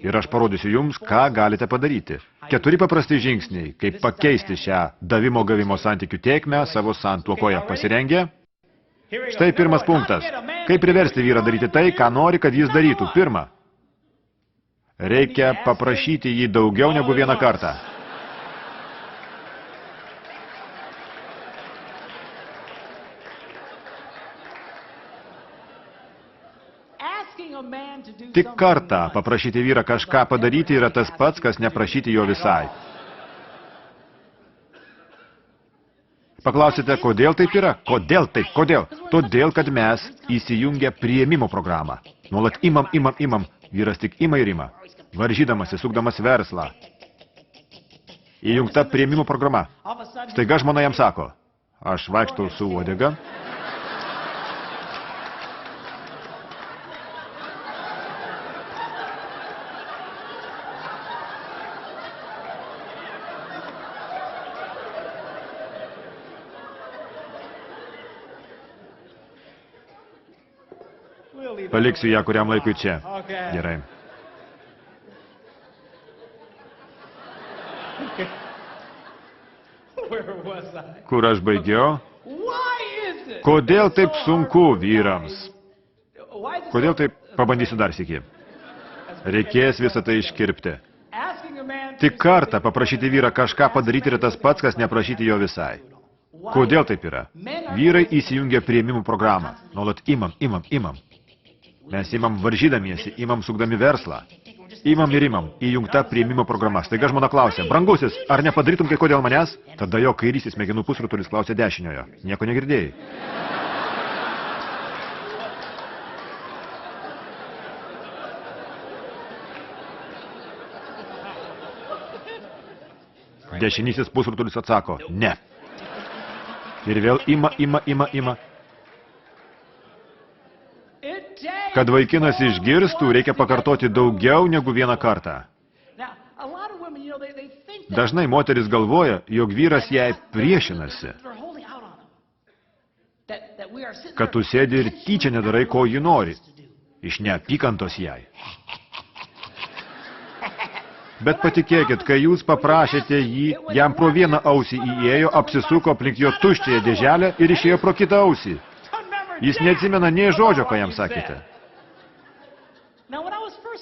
Ir aš parodysiu jums, ką galite padaryti. 4 paprasti žingsniai, kaip pakeisti šią davimo-gavimo santykių tėkmę savo santuokoje. Pasirengę? Štai pirmas punktas. Kaip priversti vyrą daryti tai, ką nori, kad jis darytų? Pirma, reikia paprašyti jį daugiau negu vieną kartą. Tik kartą paprašyti vyrą kažką padaryti yra tas pats, kas neprašyti jo visai. Paklausite, kodėl taip yra? Kodėl taip? Kodėl? Todėl, kad mes įsijungę priėmimo programą. Nuolat imam. Vyras tik ima ir ima. Varžydamasi, sukdamas verslą. Įjungta priėmimo programa. Staiga žmona jam sako, aš vaikštau su uodega. Paliksiu ją kuriam laikui čia. Gerai. Kur aš baigiau? Kodėl taip sunku vyrams? Kodėl taip? Pabandysiu dar sykį. Reikės visą tai iškirpti. Tik kartą paprašyti vyrą kažką padaryti yra tas pats, kas neprašyti jo visai. Kodėl taip yra? Vyrai įsijungia priėmimų programą. Nuolat imam. Mes imam varžydamiesi, imam sukdami verslą. Imam ir imam, įjungta priėmimo programa. Staiga žmona klausia, brangusis, ar nepadarytum kai ko dėl manęs? Tada jo kairysis smegenų pusrutulis klausia dešiniojo. Nieko negirdėjai. Dešinysis pusrutulis atsako, ne. Ir vėl ima. Kad vaikinas išgirstų, reikia pakartoti daugiau negu vieną kartą. Dažnai moteris galvoja, jog vyras jai priešinasi. Kad tu sėdi ir tyčia nedarai, ko ji nori. Iš neapykantos jai. Bet patikėkit, kai jūs paprašėte jį, jam pro vieną ausį įėjo, apsisuko aplink jo tuštėje dėželę ir išėjo pro kitą ausį. Jis neatsimena nė žodžio, ką jam sakėte.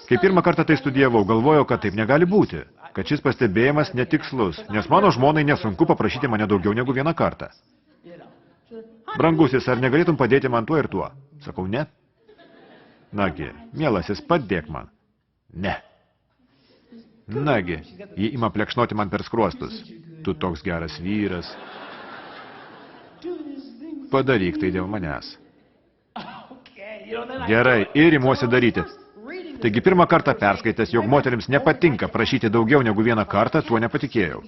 Kai pirmą kartą tai studijavau, galvojau, kad taip negali būti, kad šis pastebėjimas netikslus, nes mano žmonai nesunku paprašyti mane daugiau negu vieną kartą. Brangusis, ar negalėtum padėti man tuo ir tuo? Sakau, ne. Nagi, mielasis, padėk man. Ne. Nagi, ji ima plekšnoti man per skruostus. Tu toks geras vyras. Padaryk tai dėl manęs. Gerai, ir imuosi daryti. Taigi pirmą kartą perskaitęs, jog moterims nepatinka prašyti daugiau negu vieną kartą, tuo nepatikėjau.